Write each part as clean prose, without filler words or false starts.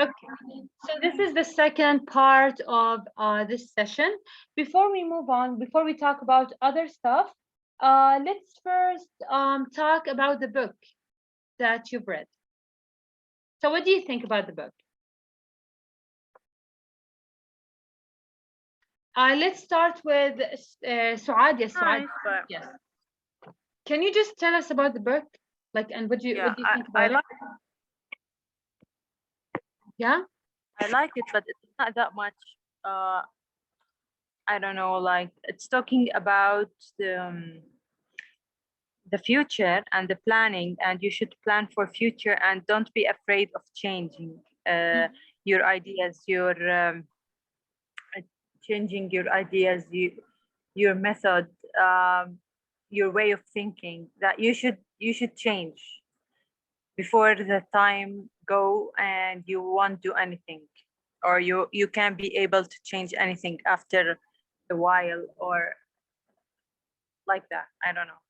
Okay, so this is the second part of this session. Before we move on, before we talk about other stuff, let's first talk about the book that you've read. So what do you think about the book? Let's start with Suad. Yes, Suad. Nice, but Yes. Can you just tell us about the book? Like, and what do you yeah, think I about it? like Yeah? I like it, but it's not that much. Uh, I don't know. Like it's talking about the future and the planning, and you should plan for future and don't be afraid of changing Mm. your ideas, uh, changing your ideas, your method, your way of thinking. That you should change before the time go and you won't do anything, or you can't be able to change anything after a while, or like that. I don't know.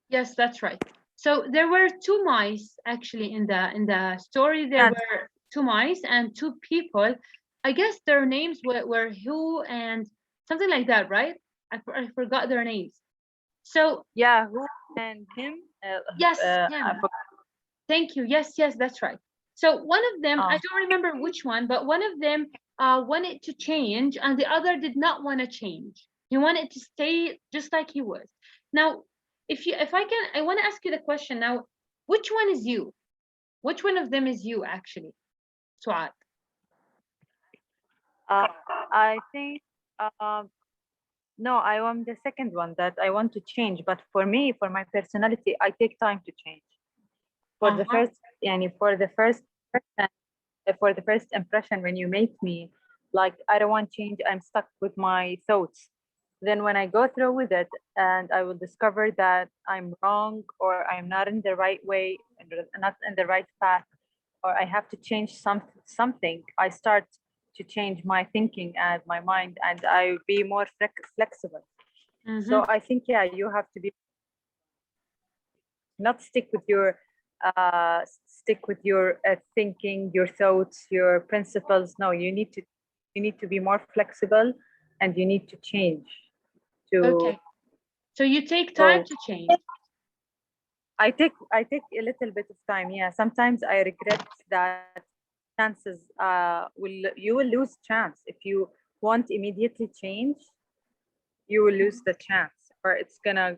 Yes, that's right. So there were two mice actually in the story. There Yeah, were two mice and two people. I guess their names were who and something like that, right? I forgot their names. So yeah, who and him, yes, I him. forgot. Thank you. Yes, yes, that's right. So one of them, I um don't remember which one, but one of them wanted to change, and the other did not want to change. He wanted to stay just like he was. Now, if I can, I want to ask you the question now. Which one is you? Which one of them is you actually, Suad? uh, I think um no, I am the second one that I want to change, but for me, for my personality, I take time to change. For the Uh-huh. first, yani for the first impression when you meet me, like I don't want change, I'm stuck with my thoughts. Then when I go through with it and I will discover that I'm wrong, or I'm not in the right way and not in the right path, or I have to change something, I start to change my thinking and my mind, and I be more flexible. Mm-hmm. So I think, yeah, you have to be, not stick with your thinking, your thoughts, your principles. No, you need to be more flexible, and you need to change to Okay. So you take time go. to change. I take a little bit of time. Yeah, sometimes I regret that. Chances will you will lose chance if you want immediately change. You will lose the chance, or it's gonna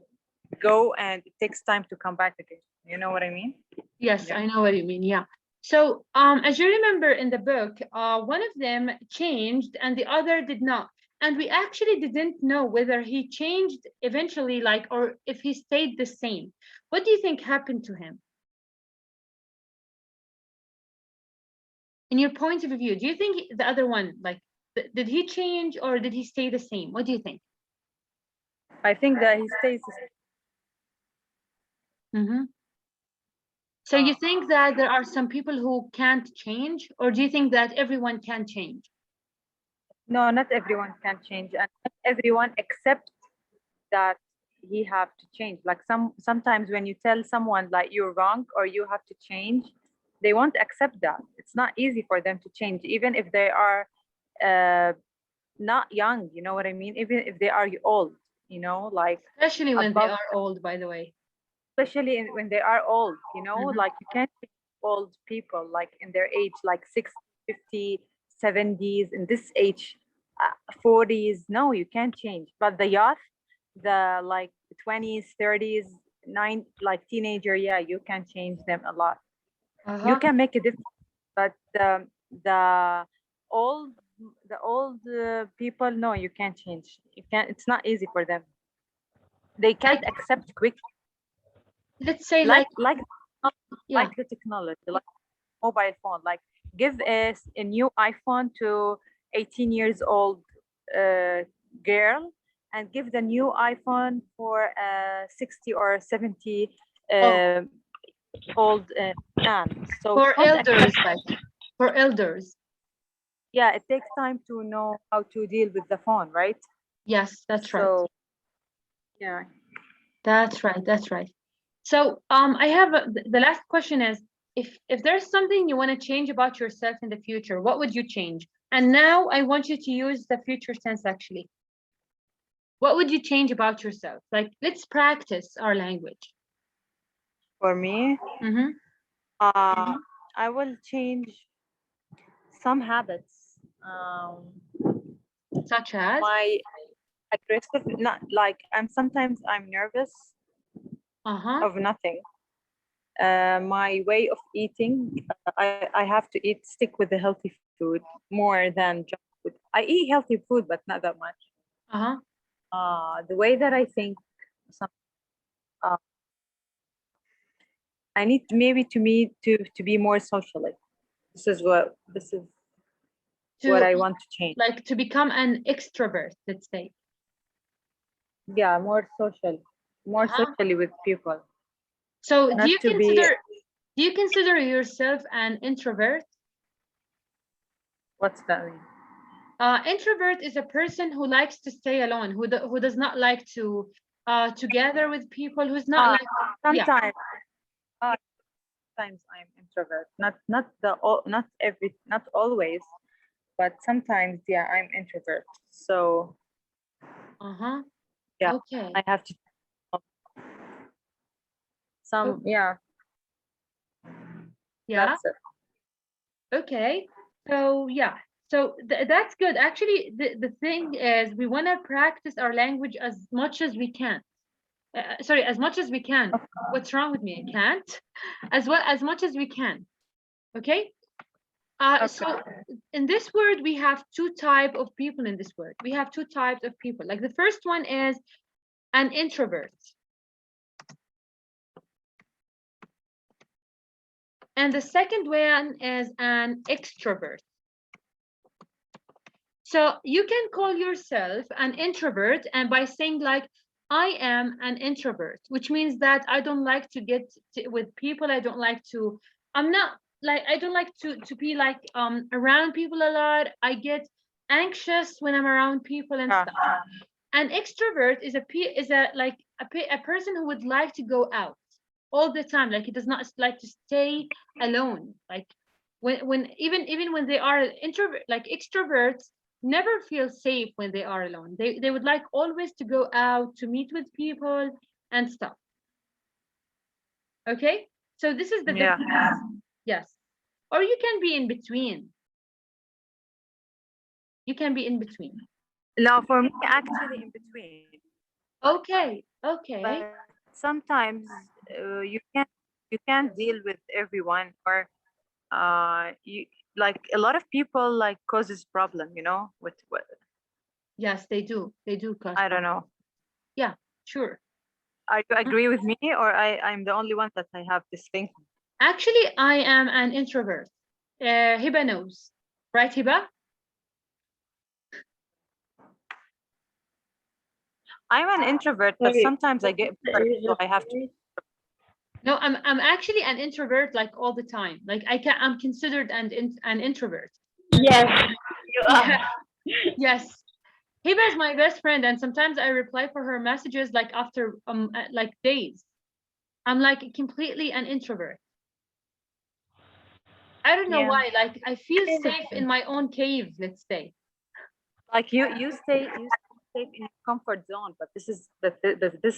go and it takes time to come back again. You know what I mean? Yes, Yeah. I know what you mean. Yeah. So, as you remember in the book, one of them changed and the other did not. And we actually didn't know whether he changed eventually, like, or if he stayed the same. What do you think happened to him? In your point of view, do you think the other one, like, did he change or did he stay the same? What do you think? I think that he stays. Hmm. So you Uh, think that there are some people who can't change, or do you think that everyone can change? no, not everyone can change, and not everyone accept that he have to change. Like sometimes when you tell someone like you're wrong or you have to change, they won't accept that. It's not easy for them to change, even if they are uh, not young. You know what I mean? Even if they are old, like Especially when they above, are old, by the way. especially when they are old. Hmm. Like you can't change old people like in their age, like 60, 50, 70s, in this age, 40s. No, you can't change. But the youth, the like 20s, 30s, like teenager, yeah, you can change them a lot. You Uh-huh. can make a difference. But the old the old people, no, you can't change. You can't. It's not easy for them. They Like, can't accept quick, let's say, like like, like yeah. like the technology, like mobile phone. Like give us a new iPhone to 18 years old uh, girl, and give the new iPhone for a 60 or 70 Oh, uh, old man. So they for won't accept. elders, like, for elders. Yeah, it takes time to know how to deal with the phone, right? Yes, that's right. So yeah. That's right. That's right. So, I have the last question is, if there's something you want to change about yourself in the future, what would you change? And now I want you to use the future tense actually. What would you change about yourself? Like, let's practice our language. For me, Mm-hmm. I will change some habits. Such as? My aggressive, not like sometimes I'm nervous Uh-huh. of nothing. My way of eating, I have to stick with the healthy food more than junk food. I eat healthy food, but not that much. Uh-huh. The way that I think, some, uh, I need maybe to be more socially. This is what To I want to change. like to become an extrovert, let's say. Yeah, more socially with people. So Not to be. do you consider yourself an introvert? What's that mean? Introvert is a person who likes to stay alone, who does not like to gather with people, who's not like sometimes. Sometimes I'm introvert. Not always, but sometimes I'm introvert. So Uh-huh. yeah, Okay. I have to some Yeah. That's it. Okay. So yeah. So that's good. Actually, the thing is, we want to practice our language as much as we can. Sorry, as much as we can. What's wrong with me? I can't. As much as we can. Okay. So in this word, we have two types of people in this word. We have two types of people. Like the first one is an introvert. And the second one is an extrovert. So you can call yourself an introvert, and by saying like, I am an introvert, which means that I don't like to get with people. I don't like to, I'm not like, I don't like to be like around people a lot. I get anxious when I'm around people and stuff. An extrovert is a person who would like to go out all the time. Like he does not like to stay alone. Like when even when they are introvert, like extroverts never feel safe when they are alone. They would like always to go out to meet with people and stuff. Okay, so this is the difference. Yes, or you can be in between. You can be in between. No, for me, actually, in between. Okay. But sometimes you can't deal with everyone, or you like a lot of people like causes problem. With what? Yes, they do. They do cause I don't know. Yeah, sure. Are you agree with me, or I'm the only one that I have this thing? Actually, I am an introvert. Hiba knows, right, Hiba? I'm an introvert, but sometimes I get bored, so I have to. No, I'm actually an introvert like all the time. Like I'm considered an introvert. Yes, you are. Yeah. Yes. Hiba is my best friend, and sometimes I reply for her messages like after like days. I'm like completely an introvert. I don't know why. Like I feel safe in my own cave, let's say. Like you stay safe in your comfort zone, but this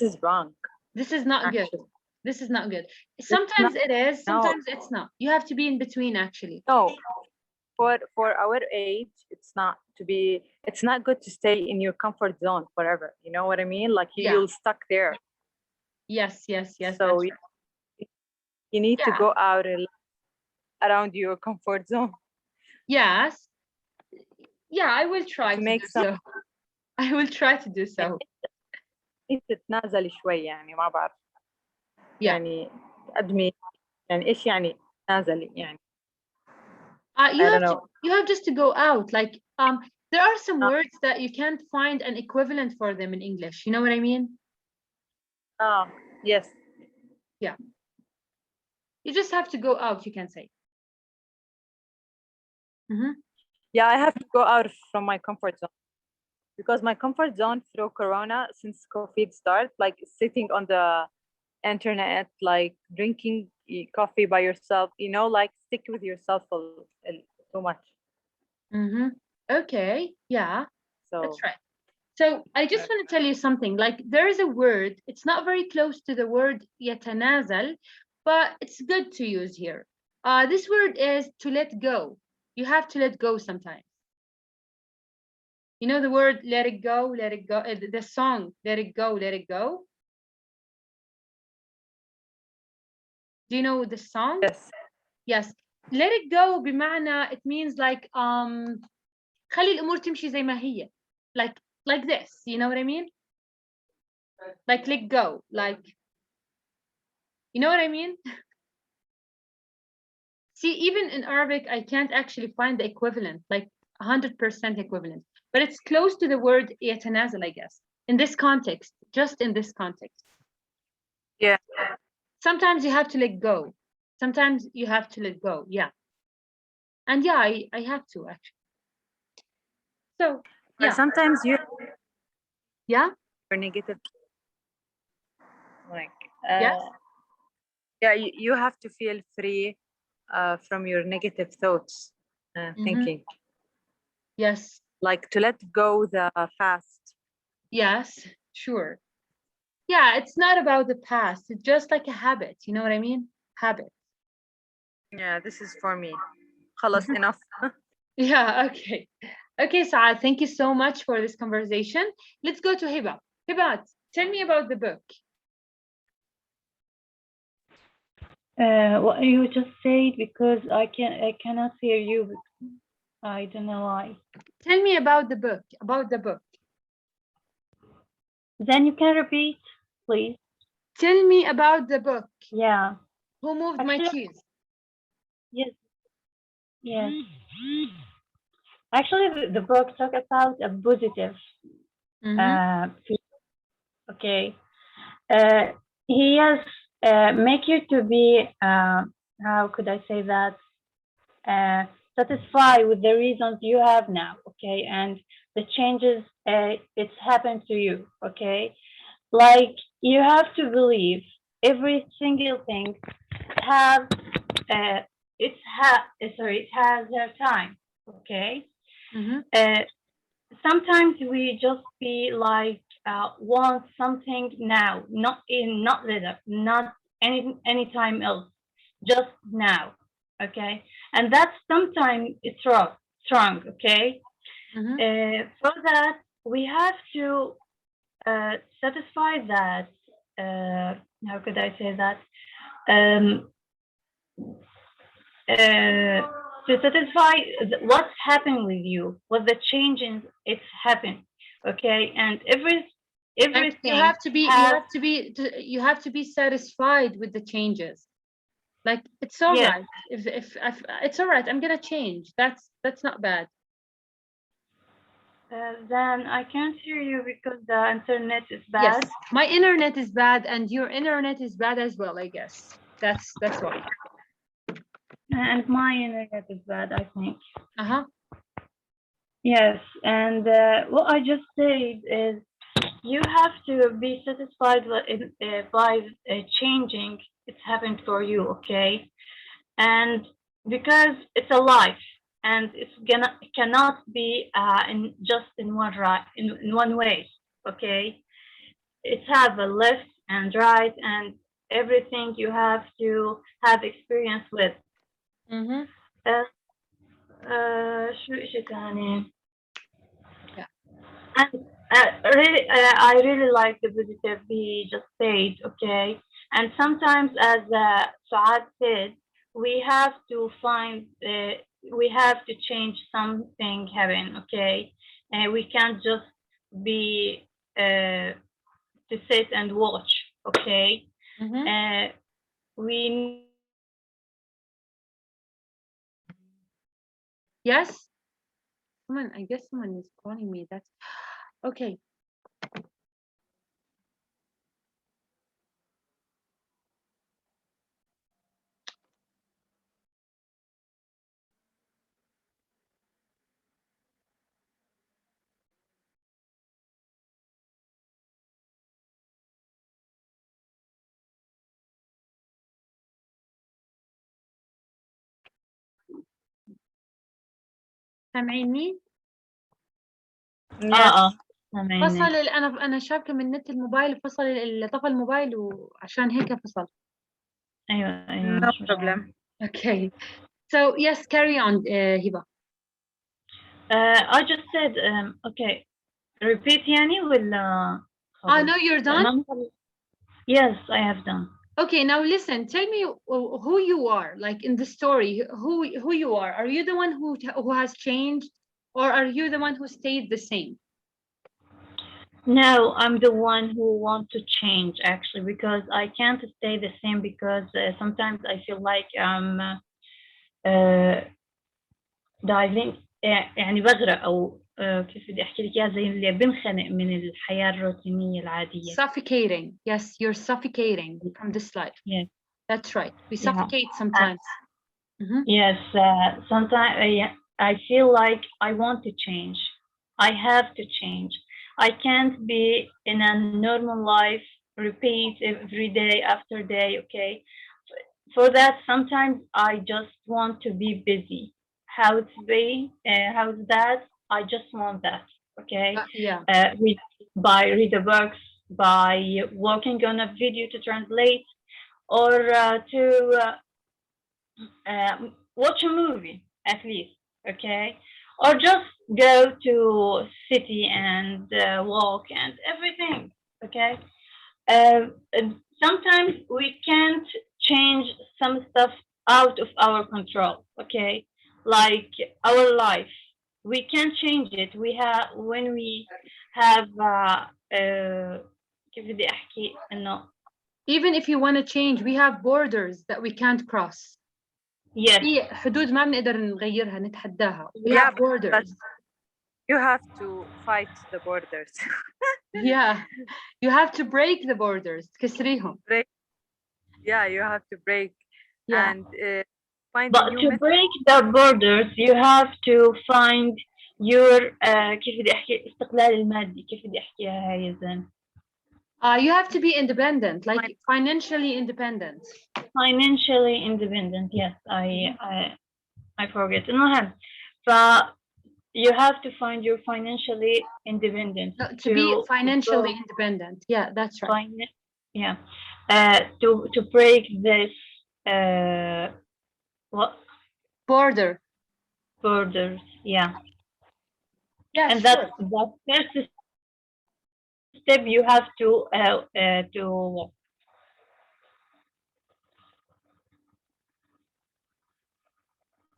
is wrong. This is not actually. good. This is not good. Sometimes it is, sometimes it's not. You have to be in between, actually. No, for our age, it's not good to stay in your comfort zone forever. You know what I mean? Like you'll stuck there. Yes. So you need to go out around your comfort zone. Yes. Yeah, I will try to make do so. I will try to do so. تتنازلي شوي يعني ما بعرف. يعني أدمي يعني إيش يعني تنازلي يعني. You have just to go out. Like there are some words that you can't find an equivalent for them in English. You know what I mean? Yes. Yeah. You just have to go out, you can say. Yeah, I have to go out from my comfort zone, because my comfort zone through Corona, since COVID started, like sitting on the internet, like drinking coffee by yourself, like stick with yourself too much. Mm-hmm. Okay. Yeah, So that's right. So I just want to tell you something. Like there is a word. It's not very close to the word يتنازل, but it's good to use here. This word is to let go. You have to let go sometimes. You know the word let it go, let it go. The song let it go, let it go. Do you know the song? yes. Yes. Let it go بمعنى it means like خلي الأمور تمشي زي ما هي. Like this, you know what I mean? Like let go, like you know what I mean? See, even in Arabic, I can't actually find the equivalent, like 100% equivalent, but it's close to the word يتنازل, I guess, in this context, just in this context. Yeah. Sometimes you have to let go. Sometimes you have to let go. Yeah. And yeah, I have to actually. So, But yeah. sometimes you're Yeah. negative, like Yes. yeah, you have to feel free from your negative thoughts, thinking, Yes. like to let go the past. Yes. Sure. Yeah. It's not about the past. It's just like a habit. You know what I mean? Habit. Yeah, this is for me. خلاص, enough. Yeah, okay. Okay, Saad, thank you so much for this conversation. Let's go to Hiba. Hiba, tell me about the book. What you just said, because I cannot hear you. I don't know why. Tell me about the book. About the book. Then you can repeat, please. Tell me about the book. Yeah. Who moved my Actually, cheese? yes, yes. Actually, the book talk about a positive. Okay. He has make you to be how could I say that, satisfied with the reasons you have now. Okay, and the changes it's happened to you. Okay, like you have to believe every single thing have it has their time. Okay. Sometimes we just be like want something now, not later, not any time else, just now. Okay, and that's sometimes it's strong. Okay. For that we have to satisfy that. How could I say that? Um, to satisfy what's happening with you, what the changes it's happened. Okay, and everything you have to be satisfied with the changes. Like it's all yes. right. If it's all right, I'm gonna change. That's not bad. Then I can't hear you because the internet is bad. Yes, my internet is bad, and your internet is bad as well. I guess that's why. And my internet is bad, I think. Yes, and what I just said is you have to be satisfied by changing. It's happened for you, okay? And because it's a life, and it cannot be in one way, okay? It have a left and right and everything you have to have experience with. شو إشي تاني؟ And I really like the positive he just said, okay? And sometimes, as Saad said, we have to we have to change something happen, okay? And we can't just be to sit and watch, okay? We Yes. I guess someone is calling me. That's okay. سامعيني؟ اه فصل سامعيني. انا شابكه من نت الموبايل، فصل طفى الموبايل وعشان هيك فصل. ايوه no مش مشكلة. problem. Okay. So yes, carry on, هبة. I just said okay. Repeat يعني ولا No, you're done. لأن أنا- Yes, I have done. Okay, now listen. Tell me who you are, like in the story. Who you are? Are you the one who has changed, or are you the one who stayed the same? No, I'm the one who want to change actually because I can't stay the same because sometimes I feel like I'm diving يعني بغرق أو كيف بدي أحكي لك إياها زي اللي بنخنق من الحياة الروتينية العادية. Suffocating. Yes, you're suffocating from this life. Yes. That's right. We Yeah. suffocate sometimes. Mhm. Yes, sometimes I feel like I want to change. I have to change. I can't be in a normal life, repeat every day after day, okay? For that, sometimes I just want to be busy. How's that? I just want that, okay? Yeah. Read the books, by working on a video to translate, or to watch a movie at least, okay? Or just go to city and walk and everything, okay? And sometimes we can't change some stuff out of our control, okay? Like our life, we can't change it. We have when we have كيف بدي أحكي إنه Even if you want to change, we have borders that we can't cross. yes. في حدود ما بنقدر نغيرها نتحداها. We Yeah, have borders. You have to fight the borders. Yeah, you have to break the borders. تكسريهم. Yeah, you have to break Yeah. and find a But new to method. break the borders, you have to find your كيف بدي أحكي استقلال المادي. كيف بدي أحكيها هاي يا زين؟ You have to be independent, like financially independent. Financially independent. Yes, I forget. المهم, you have to find your financially independent. No, to be financially independent. Yeah, that's right. Yeah, to break this what Border. borders. Yeah. Yeah, And sure. that first step you have to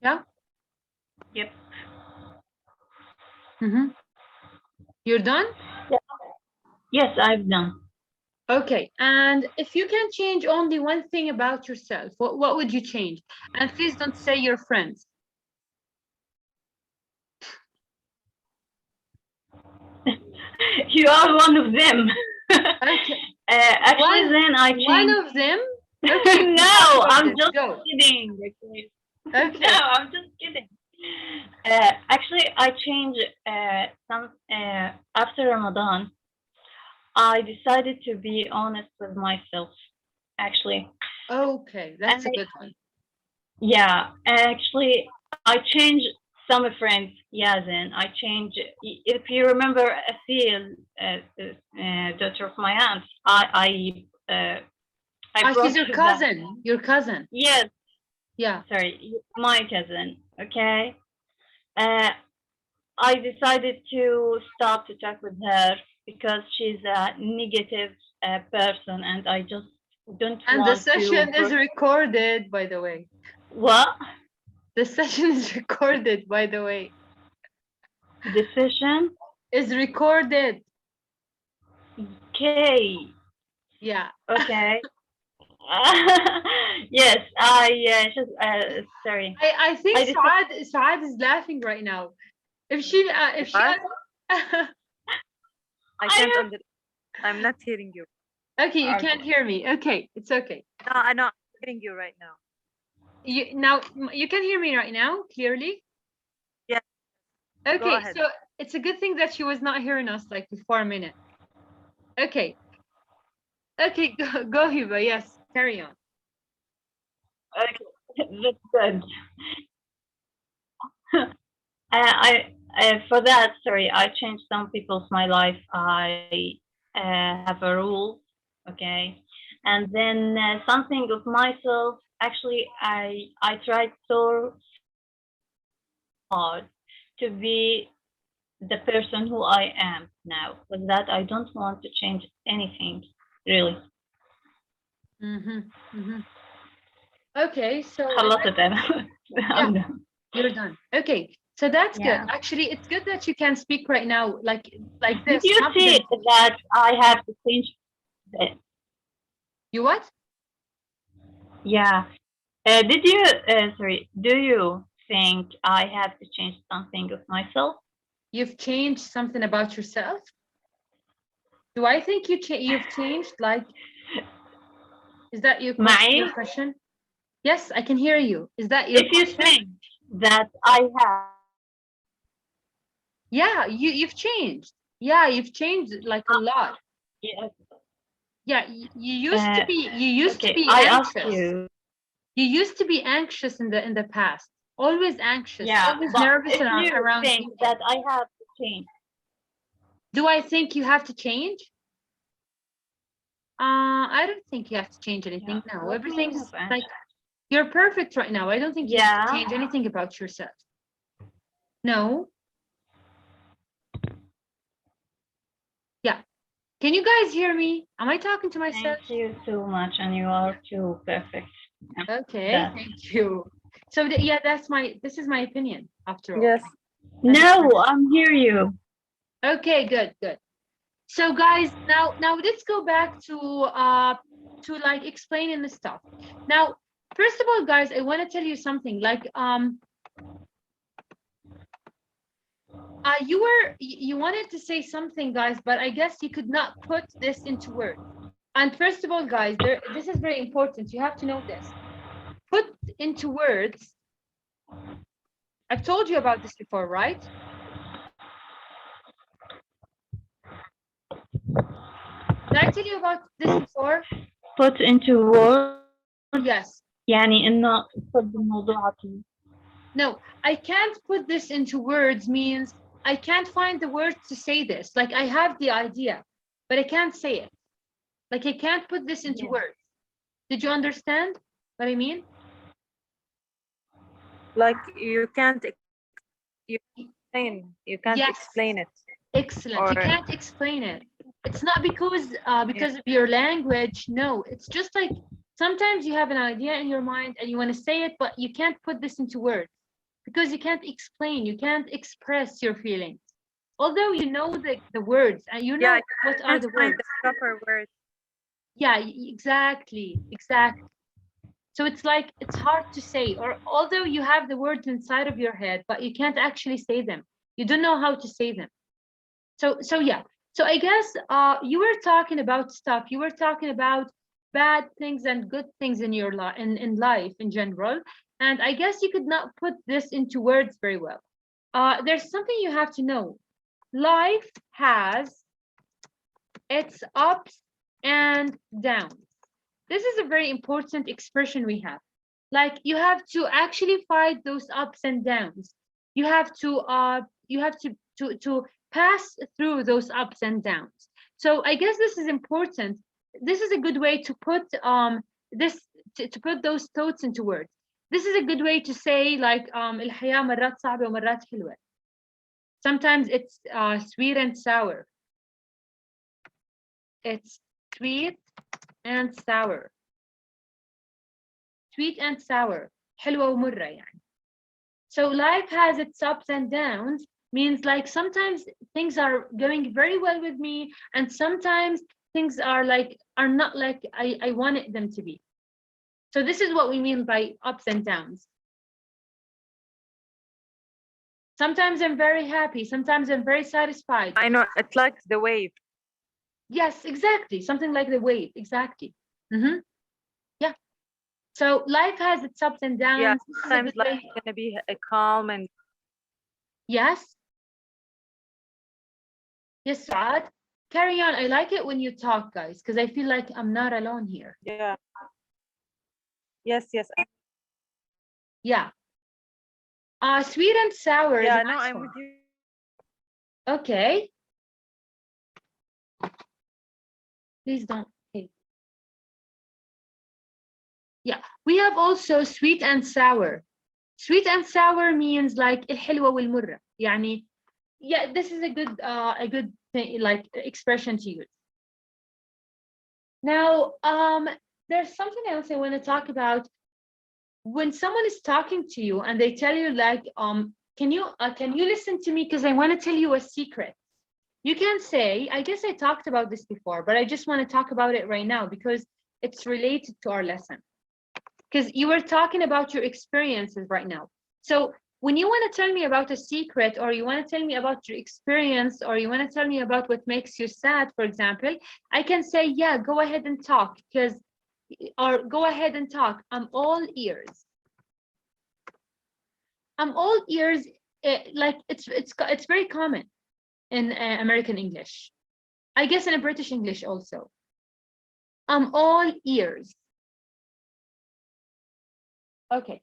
Yeah. Yep. Mm-hmm. You're done? Yeah. Yes, I've done. Okay, and if you can change only one thing about yourself, what would you change? And please don't say your friends. You are one of them. Okay. Actually, then I changed. One of them? Okay. No, I'm just Go. kidding. Okay. Okay. No, I'm just kidding. Actually, I changed some after Ramadan. I decided to be honest with myself. Actually. Okay, that's a good one. Yeah, actually, I changed some friends. Yeah, then I changed. If you remember, Asil, daughter of my aunt, I she's your cousin. Your cousin. Yes. Yeah. Sorry, my cousin. Okay. I decided to stop to talk with her because she's a negative person, and I just don't want to. And the session is recorded, by the way. What? The session is recorded, by the way. The session is recorded. Okay. Yeah. Okay. Yes, sorry. I think Saad is laughing right now. If she I can't I'm not hearing you. Okay, you can't hear me. Okay, it's okay. No, I'm not hearing you right now. You can hear me right now clearly? Yeah. Okay, so it's a good thing that she was not hearing us like before a minute. Okay. Okay, go Hiba. Yes, carry on. Okay, that's good. For that, sorry, I changed some people's my life. I have a rule, okay, and then something of myself. Actually, I tried so hard to be the person who I am now. With that, I don't want to change anything, really. Okay, so خلصت أنا. I'm done. you're done. Okay, so that's Yeah. good. Actually, it's good that you can speak right now, like this. Did you see confidently. that I have to change it? You what? Yeah. Did you, sorry, do you think I have to change something of myself? You've changed something about yourself? Do I think you've changed? Like, is that your معي? question? Yes, I can hear you. Is that your If you question? think that I have, Yeah, you've changed. Yeah, you've changed like a lot. yes, Yeah, you used to be okay, I asked anxious. you. You used to be anxious in the past. Always anxious, Yeah, always but nervous if you around think people. that I have to change, Do I think you have to change? I don't think you have to change anything. yeah, No, let me everything's move on. like you're perfect right now. I don't think you have to Yeah, change anything about yourself. No. Yeah. Can you guys hear me? Am I talking to myself? thank you so much, and you are too perfect. Okay, That. thank you. So yeah, this is my opinion after all. Yes. No, I'm hear you. Okay, good, good. So guys, now let's go back to like explaining the stuff. Now, first of all, guys, I want to tell you something. Like you wanted to say something, guys, but I guess you could not put this into words. And first of all, guys, this is very important. You have to know this. Put into words. I've told you about this before, right? Did I tell you about this before? Put into words. Yes. يعني إنه تفضل الموضوع. No, I can't put this into words means I can't find the words to say this. Like I have the idea, but I can't say it. Like I can't put this into words. Did you understand what I mean? Like you can't explain. You can't Yes. explain it. Excellent. You can't explain it. It's not because of your language. No, it's just like sometimes you have an idea in your mind and you want to say it, but you can't put this into words because you can't explain, you can't express your feelings. Although you know the words and you know what are the find words. the proper words. Yeah, exactly. So it's like it's hard to say, or although you have the words inside of your head, but you can't actually say them. You don't know how to say them. So yeah. So I guess you were talking about stuff. You were talking about bad things and good things in your life, in life in general. And I guess you could not put this into words very well. There's something you have to know. Life has its ups and downs. This is a very important expression we have. Like you have to actually fight those ups and downs. You have to pass through those ups and downs. So I guess this is important. This is a good way to put this to put those thoughts into words. This is a good way to say like الحياة مرات صعبة ومرات حلوة. Sometimes it's sweet and sour. It's sweet and sour. Sweet and sour. حلوة ومرة يعني. So life has its ups and downs means like sometimes things are going very well with me and sometimes things are not like I wanted them to be. So this is what we mean by ups and downs. Sometimes I'm very happy. Sometimes I'm very satisfied. I know, it's like the wave. Yes, exactly. Something like the wave. Exactly. Yeah. So life has its ups and downs. Yeah, sometimes life is gonna be a calm and yes. Yes, Saad. Carry on. I like it when you talk, guys, because I feel like I'm not alone here. yeah. Yes. Yeah. Sweet and sour is Yeah, the no, next I'm one. with you. Okay. Please don't. Okay. Yeah, we have also sweet and sour. Sweet and sour means like الحلوة والمرة. يعني, yeah, this is a good thing, like expression to use. Now, there's something else I want to talk about. When someone is talking to you and they tell you like, can you listen to me because I want to tell you a secret. You can say, I guess I talked about this before, but I just want to talk about it right now because it's related to our lesson. Because you were talking about your experiences right now. So when you want to tell me about a secret, or you want to tell me about your experience, or you want to tell me about what makes you sad, for example, I can say, yeah, go ahead and talk, or go ahead and talk. I'm all ears. I'm all ears. Like it's very common in American English. I guess in a British English also. I'm all ears. Okay.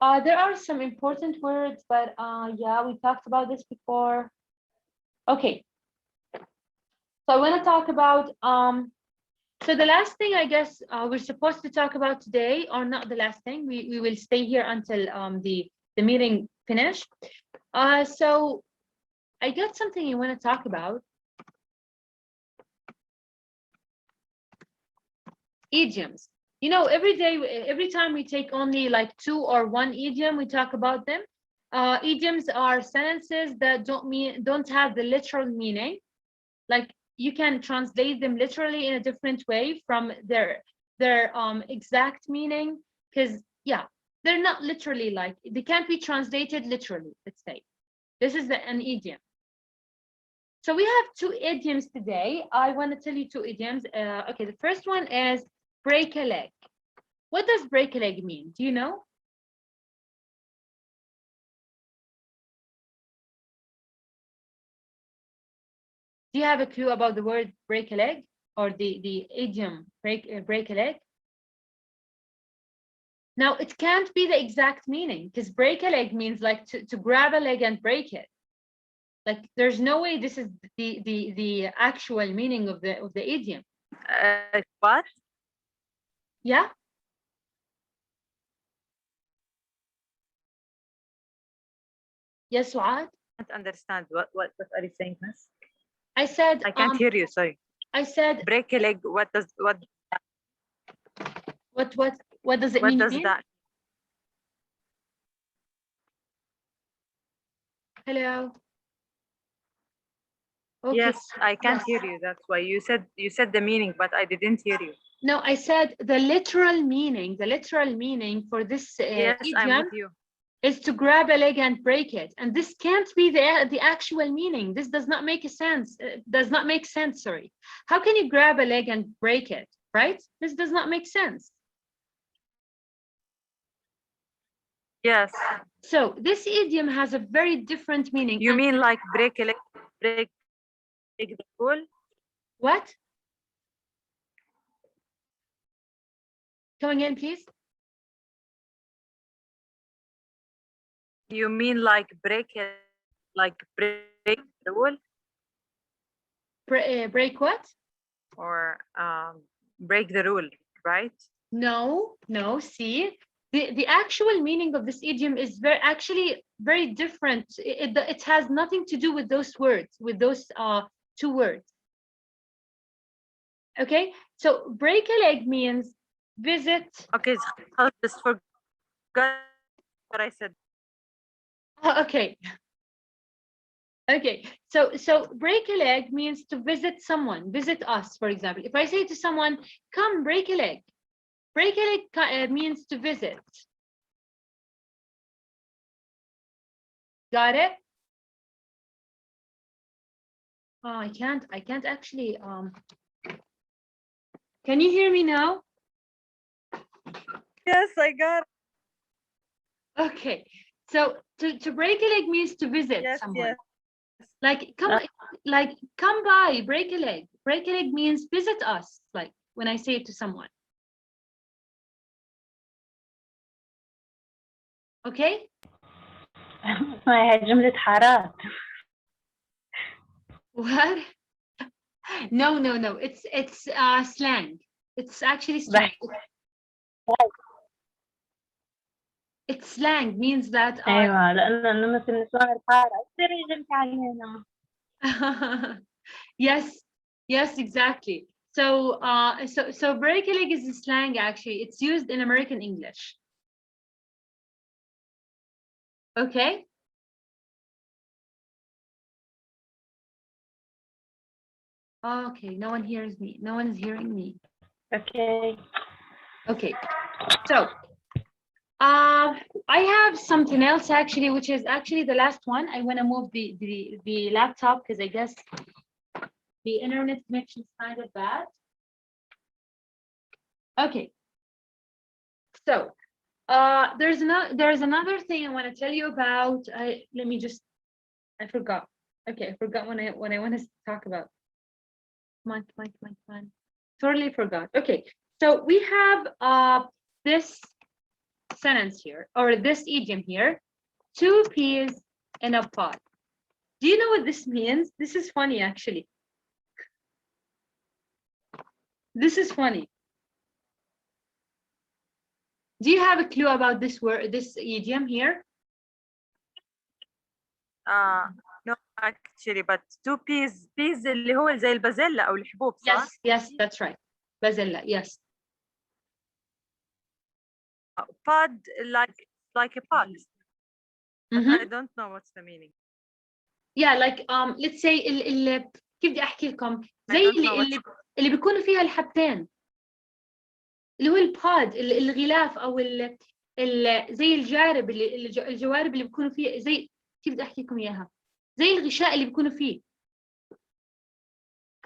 There are some important words, but yeah, we talked about this before. Okay. So I want to talk about so the last thing I guess we're supposed to talk about today, or not the last thing, we will stay here until the meeting finished. So I got something you want to talk about. Idioms. You know, every time we take only like 2 or 1 idiom, we talk about them. Idioms are sentences that don't have the literal meaning. Like you can translate them literally in a different way from their exact meaning, because yeah, they're not literally, like they can't be translated literally. Let's say this is an idiom. So we have 2 idioms today. I want to tell you 2 idioms. Okay, the first one is break a leg. What does break a leg mean? Do you know? Do you have a clue about the word break a leg, or the idiom break a leg? Now, it can't be the exact meaning, because break a leg means like to grab a leg and break it. Like there's no way this is the actual meaning of the idiom. What? Yeah. Yes, Suad? I can't understand. What are you saying, miss? I said I can't hear you, sorry. I said Break a leg, what does what does it what mean? does that? Hello. Okay. Yes, I can't hear you. That's why you said the meaning, but I didn't hear you. No, I said the literal meaning. The literal meaning for this Yes, I'm idiom with you. is to grab a leg and break it, and this can't be the actual meaning. This does not make a sense. Does not make sense. Sorry. How can you grab a leg and break it? Right? This does not make sense. Yes. So this idiom has a very different meaning. You mean like break a leg, break the rule? What? Come again, please. You mean like break it, like break the rule? Break what? Or break the rule, right? No, no. See, the actual meaning of this idiom is actually very different. It has nothing to do with those words, with those 2 words. Okay, so break a leg means visit. Okay, I'll just forget what I said. Okay. Okay, so break a leg means to visit someone, visit us, for example. If I say to someone, come break a leg means to visit. Got it? Oh, I can't actually can you hear me now? Yes, I got it. Okay, so to break a leg means to visit someone. Yes. Like come by, break a leg. Break a leg means visit us, like when I say it to someone. Okay, اسمها جملة حارات. What? No, no, no. It's slang. It's actually slang. It's slang means that أيوة لأنه مثل نسوان الحارة تصيري جملة علينا. yes, exactly. So break a leg is a slang actually. It's used in American English. Okay. Okay, no one hears me. No one is hearing me. Okay. Okay. So I have something else actually, which is actually the last one. I want to move the laptop because I guess the internet connection is kind of bad. Okay. So there's another thing I want to tell you about. Let me just, I forgot. Okay, I forgot what I want to talk about. Come on. Totally forgot. Okay, so we have this sentence here, or this idiom here, 2 peas in a pod. Do you know what this means? This is funny actually. This is funny. Do you have a clue about this word, this idiom here? No, actually, but 2 peas اللي هو زي البازيلا أو الحبوب صح؟ Yes, that's right. Bazilla, yes. Pod, like a pot. But Mhm. I don't know what's the meaning. Yeah, like let's say كيف بدي احكي لكم زي I don't know اللي بيكونوا فيها الحبتين اللي هو الباد الغلاف او زي الجارب الجوارب اللي بيكونوا فيها زي كيف بدي احكي لكم اياها زي الغشاء اللي بيكونوا فيه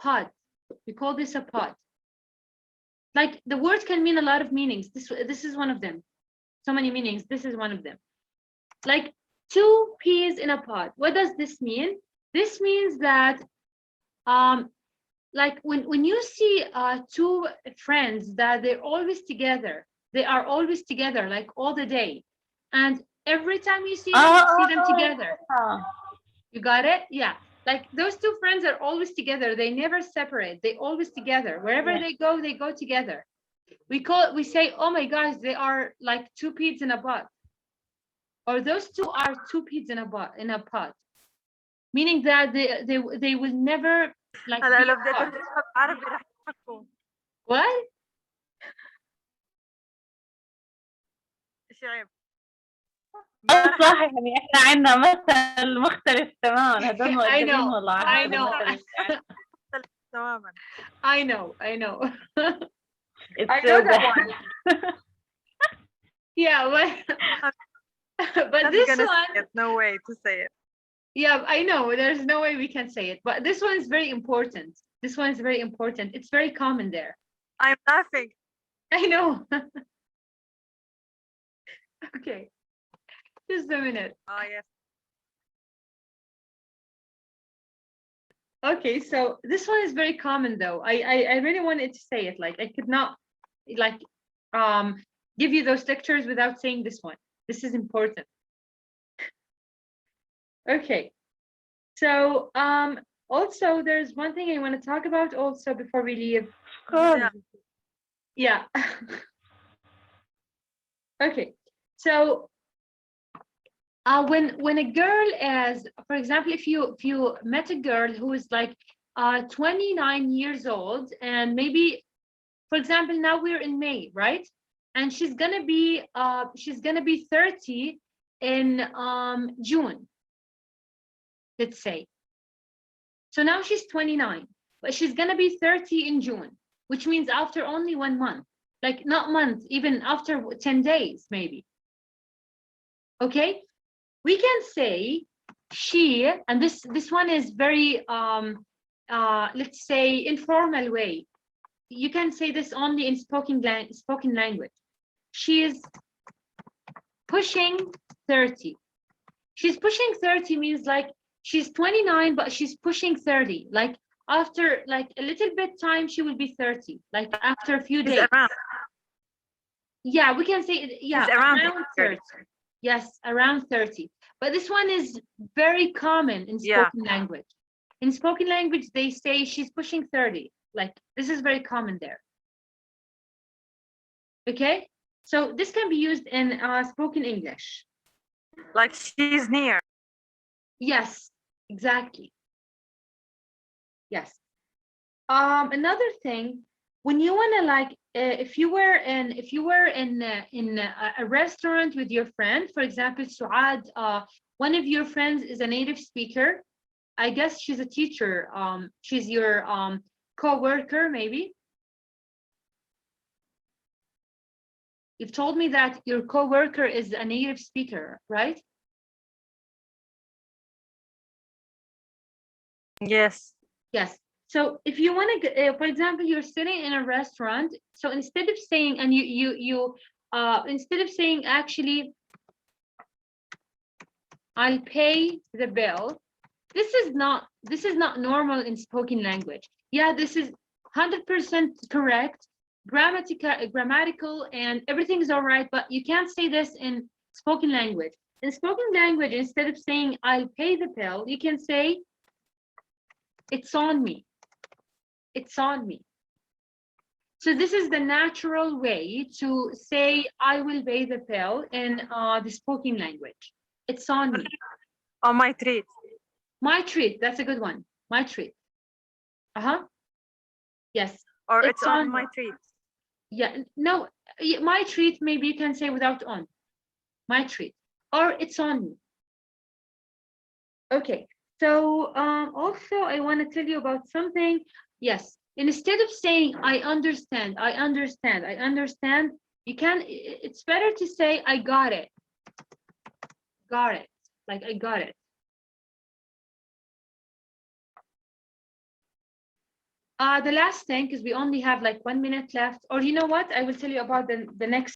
pod. We call this a pod. Like the word can mean a lot of meanings. This is one of them. So many meanings. This is one of them. Like 2 peas in a pod. What does this mean? This means that like when you see 2 friends that they're always together, they are always together like all the day, and every time you see them, you see them together. You got it? Yeah, like those 2 friends are always together. They never separate. They always together. Wherever they go together. We say, oh my gosh, they are like 2 peas in a pod, or those 2 are 2 peas in a pod, meaning that they will never like هلا be لو بدي apart. أترجمها بالعربي رح تفهموا. What? شعيب. صح يعني احنا عندنا مثل مختلف تماما هذول مؤدبين والله I know. تماما. I know. I know that one. Yeah, but this one, no way to say it. yeah, I know there's no way we can say it, but this one is very important. This one is very important. It's very common there. I'm laughing. I know. Okay, just a minute. Oh yes. Okay, so this one is very common though. I really wanted to say it. Like I could not like give you those lectures without saying this one. This is important. Okay. So also there's one thing I want to talk about also before we leave. Yeah. Okay. So when a girl is, for example, if you met a girl who is like 29 years old, and maybe, for example, now we're in May, right? And she's gonna be 30 in June, let's say. So now she's 29, but she's gonna be 30 in June, which means after only 1 month, like not month, even after 10 days, maybe. Okay. We can say she, and this one is very let's say informal way. You can say this only in spoken language. She is pushing 30. She's pushing 30 means like she's 29 but she's pushing 30. Like after like a little bit time she will be 30. Like after a few days. Around. Yeah, we can say yeah, around 30. Yes, around 30. But this one is very common in Yeah. spoken language. In spoken language, they say she's pushing 30. Like, this is very common there. Okay? So this can be used in spoken English. Like she's near. Yes, exactly. Yes. Another thing, when you want to like, if you were in a restaurant with your friend, for example, Suad, one of your friends is a native speaker. I guess she's a teacher. She's your co-worker, maybe. You've told me that your co-worker is a native speaker, right? Yes. Yes. So if you want to, for example, you're sitting in a restaurant. So instead of saying, and instead of saying actually, I'll pay the bill. This is not normal in spoken language. Yeah, this is 100% correct, grammatical, and everything is all right. But you can't say this in spoken language. In spoken language, instead of saying I'll pay the bill, you can say it's on me. It's on me. So this is the natural way to say I will pay the bill in the spoken language. It's on me. On my treat. My treat. That's a good one. My treat. Yes. Or It's it's on on- my treat. Yeah. No. My treat. Maybe you can say without on. My treat. Or it's on me. Okay. So also I want to tell you about something. Yes. Instead of saying I understand, you can. It's better to say I got it. Got it. Like I got it. The last thing, because we only have like 1 minute left, or you know what? I will tell you about the next